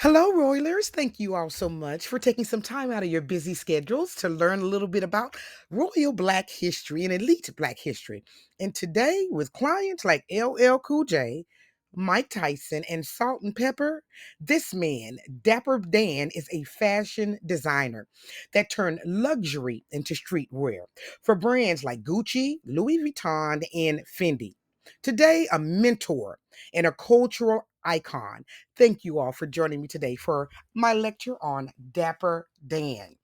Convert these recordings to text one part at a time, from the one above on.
Hello, Roilers. Thank you all so much for taking some time out of your busy schedules to learn a little bit about Royal Black history and elite Black history. And today, with clients like LL Cool J, Mike Tyson, and Salt and Pepper, this man, Dapper Dan, is a fashion designer that turned luxury into streetwear for brands like Gucci, Louis Vuitton, and Fendi. Today, a mentor and a cultural icon. Thank you all for joining me today for my lecture on Dapper Dan.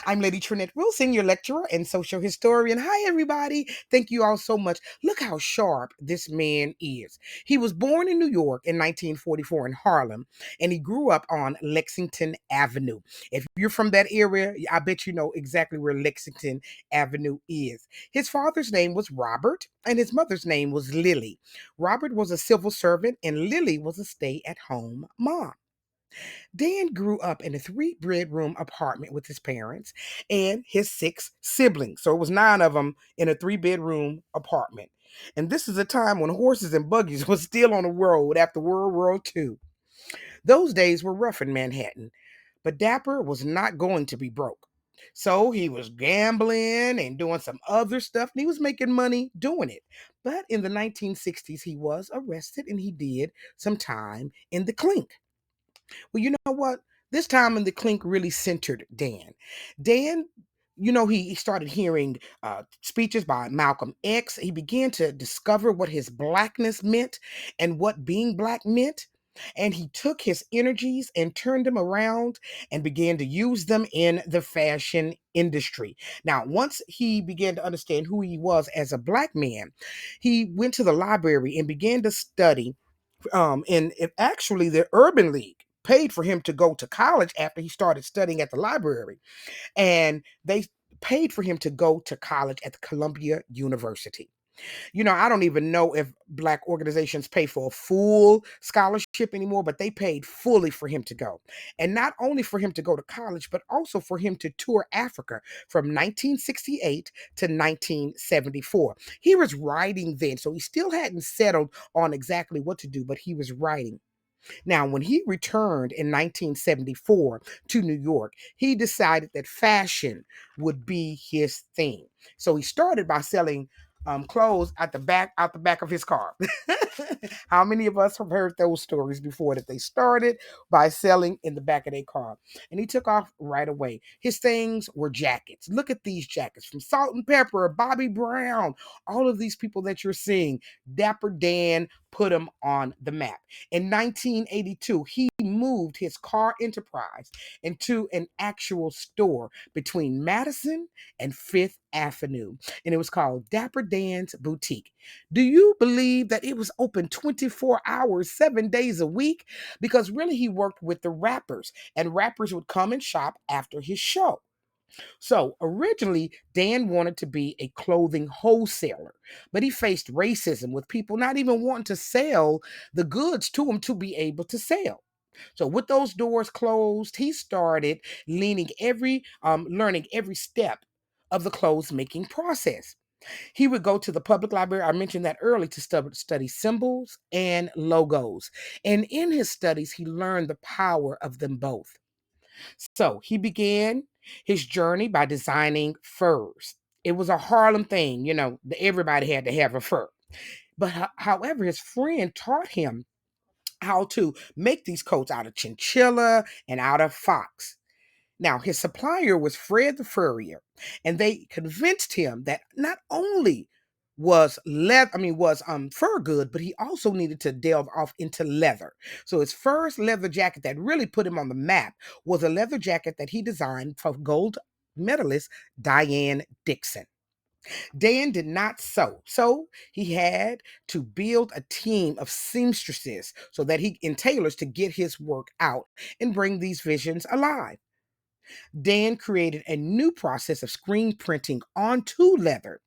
I'm Lady TrenettWilson, your lecturer and social historian. Hi, everybody. Thank you all so much. Look how sharp this man is. He was born in New York in 1944 in Harlem, and he grew up on Lexington Avenue. If you're from that area, I bet you know exactly where Lexington Avenue is. His father's name was Robert, and his mother's name was Lily. Robert was a civil servant, and Lily was a stay at home mom. Dan grew up in a three-bedroom apartment with his parents and his six siblings. So it was nine of them in a three-bedroom apartment. And this is a time when horses and buggies were still on the road after World War II. Those days were rough in Manhattan, but Dapper was not going to be broke. So he was gambling and doing some other stuff, and he was making money doing it. But in the 1960s, he was arrested and he did some time in the clink. Well, you know what? This time in the clink really centered Dan. Dan, he started hearing speeches by Malcolm X. He began to discover what his blackness meant and what being black meant. And he took his energies and turned them around and began to use them in the fashion industry. Now, once he began to understand who he was as a black man, he went to the library and began to study and it actually the Urban League paid for him to go to college after he started studying at the library, and they paid for him to go to college at Columbia University. I don't even know if black organizations pay for a full scholarship anymore, but they paid fully for him to go. And not only for him to go to college, but also for him to tour Africa from 1968 to 1974. He was writing then, so he still hadn't settled on exactly what to do, but he was writing. Now, when he returned in 1974 to New York, he decided that fashion would be his thing. So he started by selling clothes out the back of his car. How many of us have heard those stories before that they started by selling in the back of their car? And he took off right away. His things were jackets. Look at these jackets from Salt and Pepper, Bobby Brown, all of these people that you're seeing. Dapper Dan put them on the map. In 1982, he moved his car enterprise into an actual store between Madison and Fifth Avenue, and it was called Dapper Dan's Boutique. Do you believe that it was open 24 hours, 7 days a week? Because really, he worked with the rappers, and rappers would come and shop after his show. So originally, Dan wanted to be a clothing wholesaler, but he faced racism with people not even wanting to sell the goods to him to be able to sell. So with those doors closed, he started learning every step of the clothes making process. He would go to the public library. I mentioned that early to study symbols and logos. And in his studies, he learned the power of them both. So he began his journey by designing furs. It was a Harlem thing, everybody had to have a fur. But however, his friend taught him how to make these coats out of chinchilla and out of fox. Now, his supplier was Fred the Furrier, and they convinced him that not only was fur good, but he also needed to delve off into leather. So his first leather jacket that really put him on the map was a leather jacket that he designed for gold medalist Diane Dixon. Dan did not sew, so he had to build a team of seamstresses so that he and tailors to get his work out and bring these visions alive. Dan created a new process of screen printing onto leather,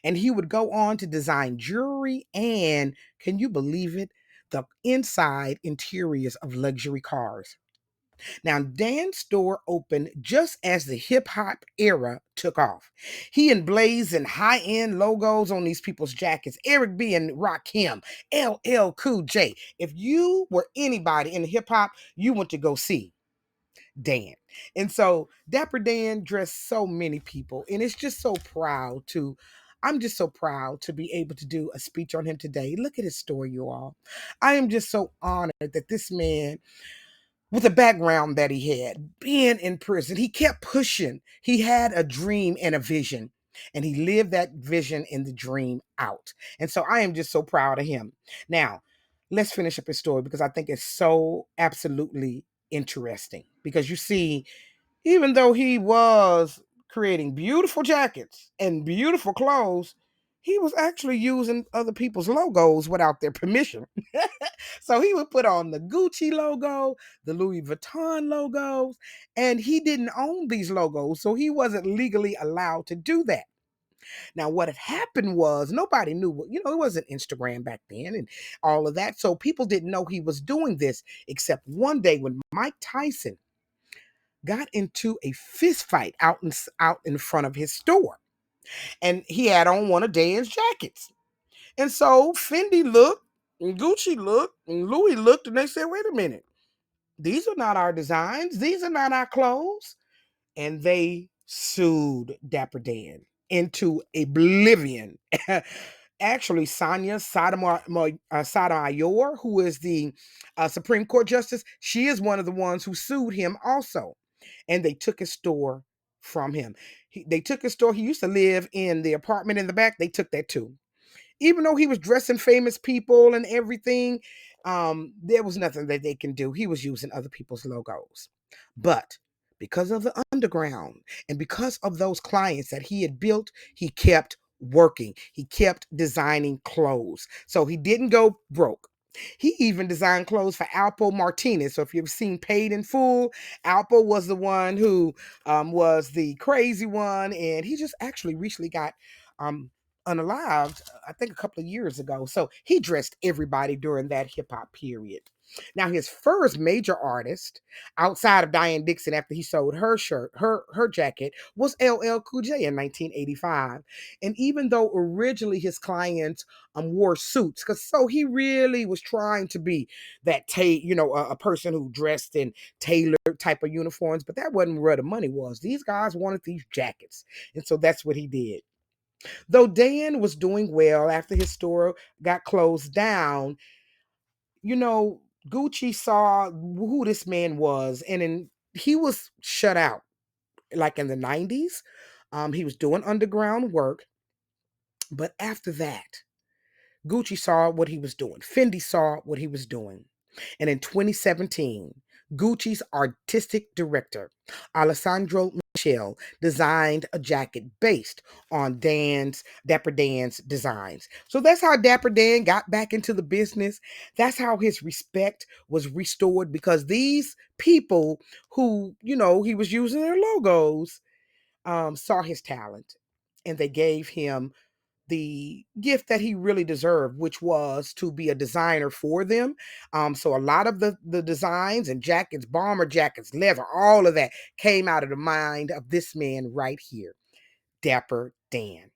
and he would go on to design jewelry and, can you believe it, the inside interiors of luxury cars. Now, Dan's store opened just as the hip hop era took off. He emblazoned high end logos on these people's jackets. Eric B. and Rakim, LL Cool J. If you were anybody in hip hop, you went to go see Dan. And so Dapper Dan dressed so many people, and it's just so proud to. I'm just so proud to be able to do a speech on him today. Look at his story, you all. I am just so honored that this man, with the background that he had, being in prison, he kept pushing. He had a dream and a vision, and he lived that vision and the dream out. And so I am just so proud of him. Now, let's finish up his story because I think it's so absolutely interesting. Because you see, even though he was creating beautiful jackets and beautiful clothes, he was actually using other people's logos without their permission. So he would put on the Gucci logo, the Louis Vuitton logos, and he didn't own these logos, so he wasn't legally allowed to do that. Now, what had happened was nobody knew, it wasn't Instagram back then and all of that. So people didn't know he was doing this, except one day when Mike Tyson got into a fist fight out in front of his store. And he had on one of Dan's jackets. And so Fendi looked, and Gucci looked, and Louis looked, and they said, wait a minute, these are not our designs. These are not our clothes. And they sued Dapper Dan into oblivion. Actually, Sonia Sotomayor, who is the Supreme Court Justice, she is one of the ones who sued him also. And they took his store from him. They took his store. He used to live in the apartment in the back. They took that too. Even though he was dressing famous people and everything, there was nothing that they can do. He was using other people's logos. But because of the underground and because of those clients that he had built, he kept working. He kept designing clothes. So he didn't go broke. He even designed clothes for Alpo Martinez. So if you've seen Paid in Full, Alpo was the one who was the crazy one. And he just actually recently got unalived, I think a couple of years ago. So he dressed everybody during that hip hop period. Now, his first major artist outside of Diane Dixon after he sold her shirt, her jacket, was LL Cool J in 1985. And even though originally his clients wore suits, because so he really was trying to be that a person who dressed in tailored type of uniforms, but that wasn't where the money was. These guys wanted these jackets, and so that's what he did. Though Dan was doing well after his store got closed down, Gucci saw who this man was, and he was shut out. Like in the 90s, he was doing underground work, but after that, Gucci saw what he was doing. Fendi saw what he was doing. And in 2017, Gucci's artistic director, Alessandro Michele, designed a jacket based on Dapper Dan's designs. So that's how Dapper Dan got back into the business. That's how his respect was restored because these people who, he was using their logos, saw his talent and they gave him the gift that he really deserved, which was to be a designer for them. So a lot of the designs and jackets, bomber jackets, leather, all of that came out of the mind of this man right here, Dapper Dan.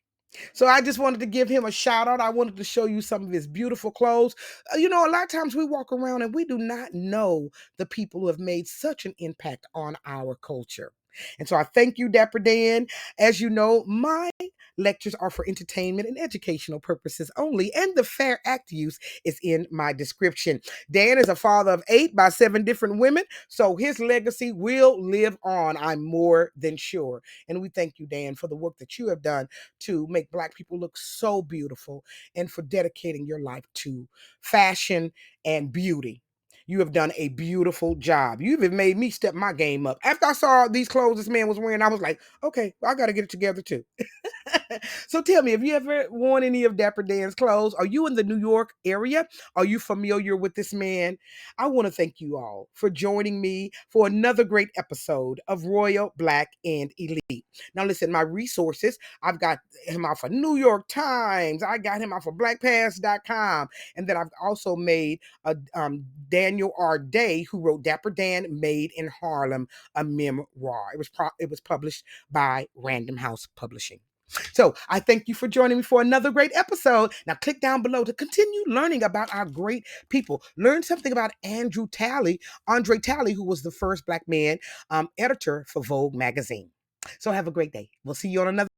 So I just wanted to give him a shout out. I wanted to show you some of his beautiful clothes. A lot of times we walk around and we do not know the people who have made such an impact on our culture. And so I thank you, Dapper Dan. As you know, my lectures are for entertainment and educational purposes only, and the fair act use is in my description. Dan is a father of 8 by 7 different women, so his legacy will live on, I'm more than sure. And we thank you, Dan, for the work that you have done to make Black people look so beautiful and for dedicating your life to fashion and beauty. You have done a beautiful job. You even made me step my game up. After I saw these clothes this man was wearing, I was like, okay, well, I got to get it together too. So tell me, have you ever worn any of Dapper Dan's clothes? Are you in the New York area? Are you familiar with this man? I want to thank you all for joining me for another great episode of Royal Black and Elite. Now, listen, my resources, I've got him out for New York Times. I got him out for blackpast.com. And then I've also made a Daniel R. Day, who wrote Dapper Dan Made in Harlem, a memoir. It was published by Random House Publishing. So I thank you for joining me for another great episode. Now click down below to continue learning about our great people. Learn something about Andre Talley, who was the first Black man editor for Vogue magazine. So have a great day. We'll see you on another